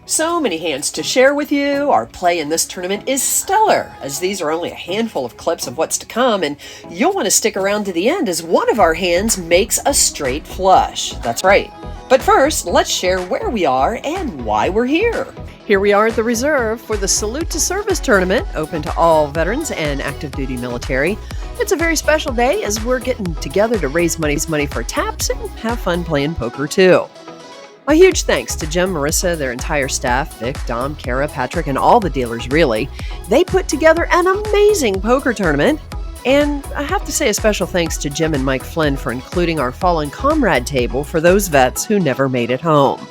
So many hands to share with you. Our play in this tournament is stellar, as these are only a handful of clips of what's to come, and you'll want to stick around to the end as one of our hands makes a straight flush. That's right. But first, let's share where we are and why we're here. Here we are at the reserve for the Salute to Service tournament, open to all veterans and active duty military. It's a very special day as we're getting together to raise money for TAPS and have fun playing poker too. A huge thanks to Jim, Marissa, their entire staff, Vic, Dom, Kara, Patrick, and all the dealers, really. They put together an amazing poker tournament. And I have to say a special thanks to Jim and Mike Flynn for including our Fallen Comrade table for those vets who never made it home.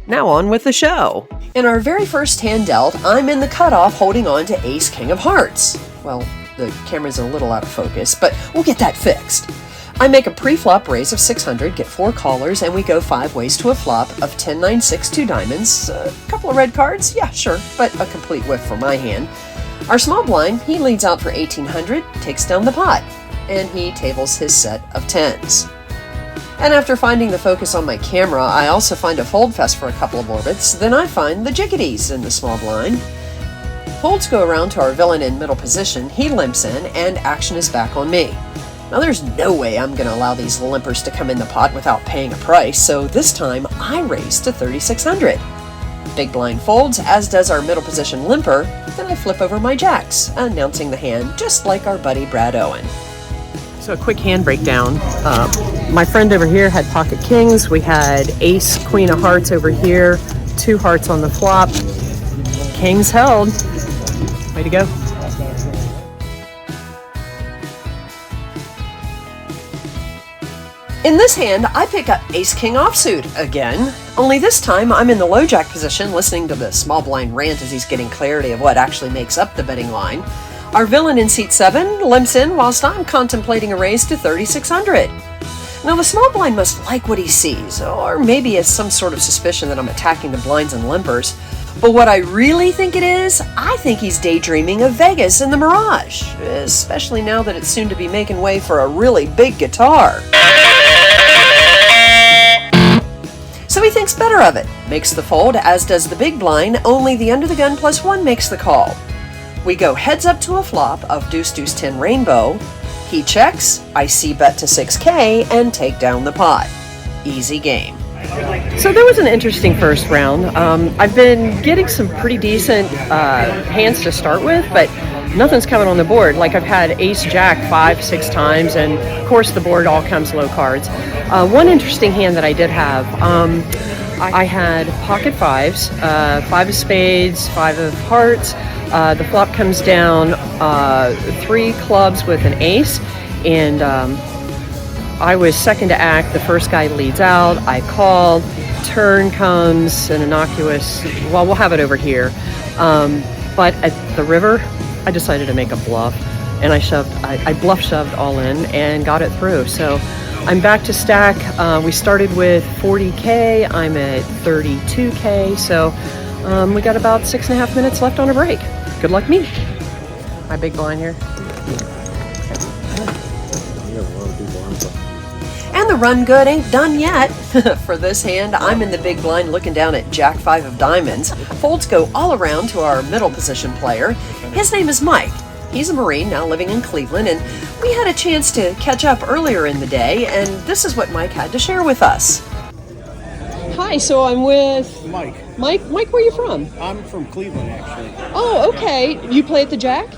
Now on with the show. In our very first hand dealt, I'm in the cutoff holding on to Ace King of Hearts. Well, the camera's a little out of focus, but we'll get that fixed. I make a pre-flop raise of 600, get 4 callers, and we go 5 ways to a flop of 10, 9, 6, 2 diamonds. A couple of red cards? Yeah, sure, but a complete whiff for my hand. Our small blind, he leads out for 1800, takes down the pot, and he tables his set of 10s. And after finding the focus on my camera, I also find a fold fest for a couple of orbits, then I find the jiggities in the small blind. Folds go around to our villain in middle position, he limps in, and action is back on me. Now there's no way I'm going to allow these limpers to come in the pot without paying a price, so this time I raise to 3600. Big blind folds, as does our middle position limper, then I flip over my jacks, announcing the hand just like our buddy Brad Owen. So a quick hand breakdown. My friend over here had pocket kings, we had ace, queen of hearts over here, 2 hearts on the flop, kings held. Way to go. In this hand, I pick up Ace-King offsuit again, only this time I'm in the low jack position listening to the small blind rant as he's getting clarity of what actually makes up the betting line. Our villain in seat 7 limps in whilst I'm contemplating a raise to 3600. Now the small blind must like what he sees, or maybe it's some sort of suspicion that I'm attacking the blinds and limpers. But what I really think it is, I think he's daydreaming of Vegas and the Mirage, especially now that it's soon to be making way for a really big guitar. So he thinks better of it, makes the fold, as does the big blind, only the under the gun +1 makes the call. We go heads up to a flop of deuce deuce 10 rainbow. He checks, I Cbet to 6K, and take down the pot. Easy game. So there was an interesting first round. I've been getting some pretty decent hands to start with, but nothing's coming on the board. Like I've had ace jack 5, 6 times, and of course the board all comes low cards. One interesting hand that I did have, I had pocket 5s, 5 of spades, 5 of hearts. The flop comes down 3 clubs with an ace, and I was second to act. The first guy leads out. I called. Turn comes an innocuous. Well, we'll have it over here. But at the river, I decided to make a bluff, and I bluff shoved all in and got it through. So I'm back to stack. We started with 40K. I'm at 32K. So we got about 6.5 minutes left on a break. Good luck me. My big blind here. And the run good ain't done yet. For this hand, I'm in the big blind looking down at Jack 5 of diamonds. Folds go all around to our middle position player. His name is Mike. He's a Marine now living in Cleveland, and we had a chance to catch up earlier in the day, and this is what Mike had to share with us. Hi, so I'm with Mike. Mike, where are you from? I'm from Cleveland, actually. Oh, okay. You play at the Jack?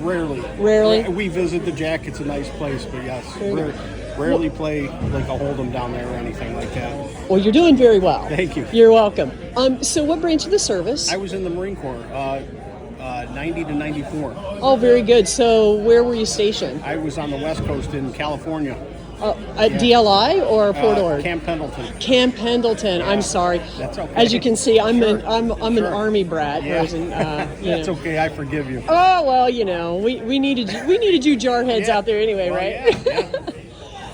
Rarely. We visit the Jack. It's a nice place, but yes, rarely play like a Hold'em down there or anything like that. Well, you're doing very well. Thank you. You're welcome. So what branch of the service? I was in the Marine Corps, 90 to 94. Oh, very good. So where were you stationed? I was on the West Coast in California. At DLI or Port Ord? Camp Pendleton. Camp Pendleton. Yeah. I'm sorry. That's okay. As you can see, I'm Sure. an Army brat. Yeah. That's okay. I forgive you. Oh well, we needed you jarheads out there anyway, right? Yeah.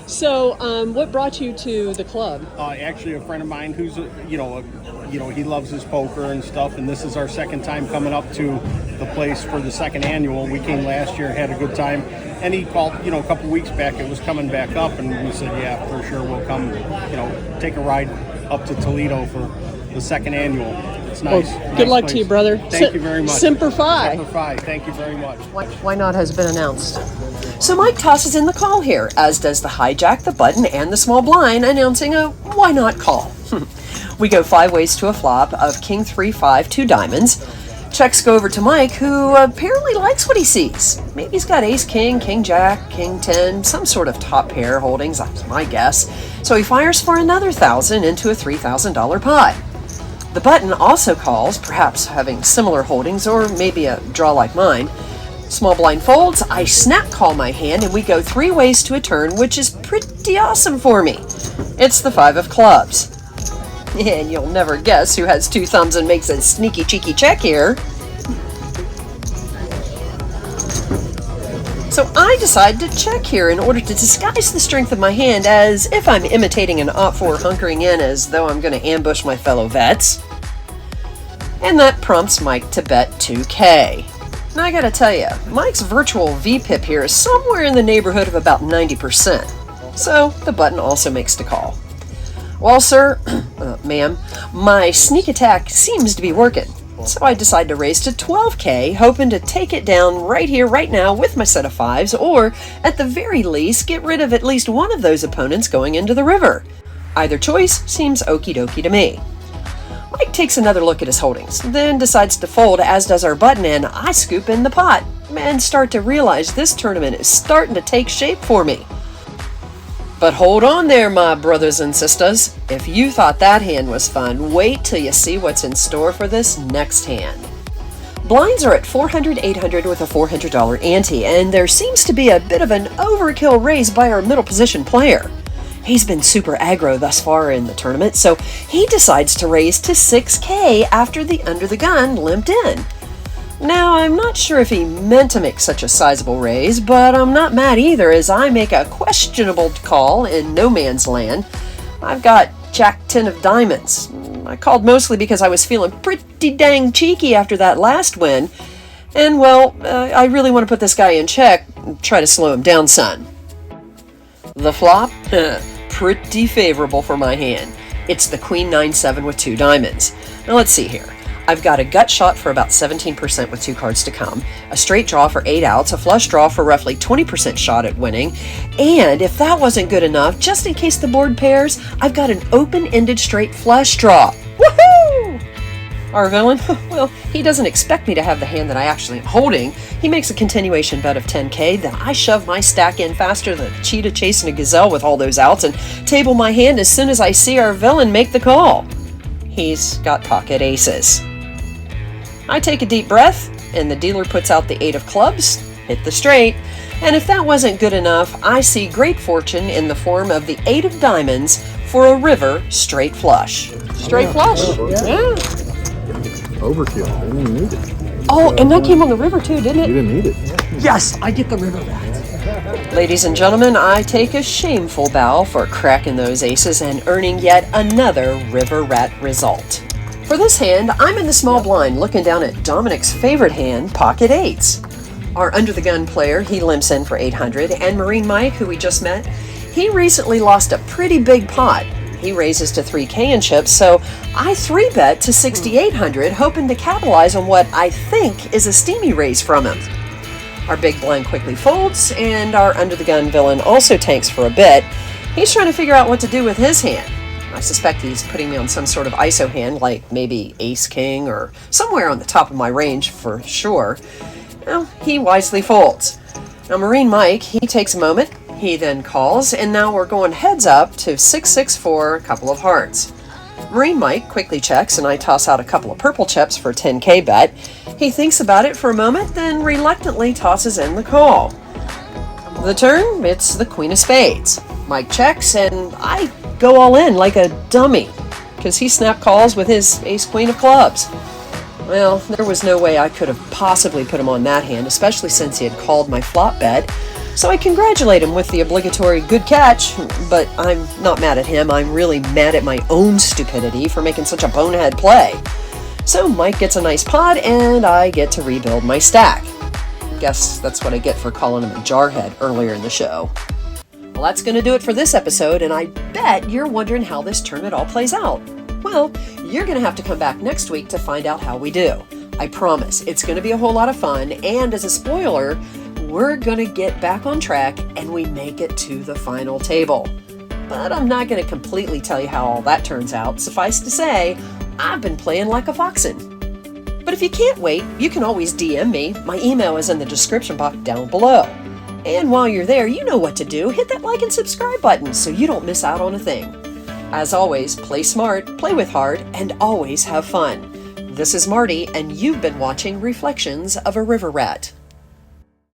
So, what brought you to the club? Actually, a friend of mine who's he loves his poker and stuff, and this is our second time coming up to the place for the second annual. We came last year, had a good time, and he called, a couple weeks back, it was coming back up, and we said, yeah, for sure, we'll come, take a ride up to Toledo for the second annual. It's nice. Well, good luck to you, brother. Thank you very much. Semper Fi. Semper Fi. Thank you very much. Why not has been announced. So Mike tosses in the call here, as does the hijack, the button, and the small blind, announcing a why not call. We go 5 ways to a flop of king 3-5, 2 diamonds. Checks go over to Mike, who apparently likes what he sees. Maybe he's got ace king, king jack, king 10, some sort of top pair holdings, that's my guess. So he fires for another 1,000 into a $3,000 pot. The button also calls, perhaps having similar holdings or maybe a draw like mine. Small blind folds, I snap call my hand, and we go 3 ways to a turn, which is pretty awesome for me. It's the 5 of clubs. And you'll never guess who has 2 thumbs and makes a sneaky cheeky check here. So I decide to check here in order to disguise the strength of my hand as if I'm imitating an op-4 hunkering in as though I'm going to ambush my fellow vets. And that prompts Mike to bet 2K. Now I gotta tell you, Mike's virtual VPIP here is somewhere in the neighborhood of about 90%. So the button also makes the call. Well, sir, ma'am, my sneak attack seems to be working. So I decide to raise to 12K, hoping to take it down right here, right now with my set of 5s, or at the very least, get rid of at least one of those opponents going into the river. Either choice seems okie dokie to me. Mike takes another look at his holdings, then decides to fold, as does our button, and I scoop in the pot and start to realize this tournament is starting to take shape for me. But hold on there, my brothers and sisters. If you thought that hand was fun, wait till you see what's in store for this next hand. Blinds are at 400, 800 with a $400 ante, and there seems to be a bit of an overkill raise by our middle position player. He's been super aggro thus far in the tournament, so he decides to raise to 6K after the under the gun limped in. Now, I'm not sure if he meant to make such a sizable raise, but I'm not mad either as I make a questionable call in no man's land. I've got Jack 10 of diamonds. I called mostly because I was feeling pretty dang cheeky after that last win, and well, I really want to put this guy in check and try to slow him down, son. The flop? Pretty favorable for my hand. It's the queen 9-7 with 2 diamonds. Now let's see here. I've got a gut shot for about 17% with 2 cards to come, a straight draw for 8 outs, a flush draw for roughly 20% shot at winning, and if that wasn't good enough, just in case the board pairs, I've got an open-ended straight flush draw. Woohoo! Our villain? Well, he doesn't expect me to have the hand that I actually am holding. He makes a continuation bet of 10K, then I shove my stack in faster than a cheetah chasing a gazelle with all those outs and table my hand as soon as I see our villain make the call. He's got pocket aces. I take a deep breath, and the dealer puts out the 8 of clubs, hit the straight, and if that wasn't good enough, I see great fortune in the form of the 8 of diamonds for a river straight flush. Straight flush? Yeah. Overkill. I didn't even need it. Oh, and that came on the river too, didn't it? You didn't need it. Yes, I get the river rat. Ladies and gentlemen, I take a shameful bow for cracking those aces and earning yet another river rat result. For this hand, I'm in the small blind looking down at Dominic's favorite hand, pocket 8s. Our under-the-gun player, he limps in for 800, and Marine Mike, who we just met, he recently lost a pretty big pot. He raises to 3K in chips, so I 3-bet to 6,800, hoping to capitalize on what I think is a steamy raise from him. Our big blind quickly folds, and our under-the-gun villain also tanks for a bit. He's trying to figure out what to do with his hand. I suspect he's putting me on some sort of ISO hand, like maybe ace-king or somewhere on the top of my range for sure. Well, he wisely folds. Now, Marine Mike, he takes a moment, he then calls, and now we're going heads up to 6-6-4, a couple of hearts. Marine Mike quickly checks, and I toss out a couple of purple chips for a 10K bet. He thinks about it for a moment, then reluctantly tosses in the call. The turn, it's the queen of spades. Mike checks, and I go all in like a dummy, because he snap calls with his ace-queen of clubs. Well, there was no way I could have possibly put him on that hand, especially since he had called my flop bet. So I congratulate him with the obligatory good catch, but I'm not mad at him. I'm really mad at my own stupidity for making such a bonehead play. So Mike gets a nice pot, and I get to rebuild my stack. Guess that's what I get for calling him a jarhead earlier in the show. Well, that's going to do it for this episode, and I bet you're wondering how this tournament all plays out. Well, you're going to have to come back next week to find out how we do. I promise it's going to be a whole lot of fun, and as a spoiler, we're going to get back on track and we make it to the final table. But I'm not going to completely tell you how all that turns out. Suffice to say, I've been playing like a foxen. But if you can't wait, you can always DM me. My email is in the description box down below. And while you're there, you know what to do. Hit that like and subscribe button so you don't miss out on a thing. As always, play smart, play with heart, and always have fun. This is Marty, and you've been watching Reflections of a River Rat.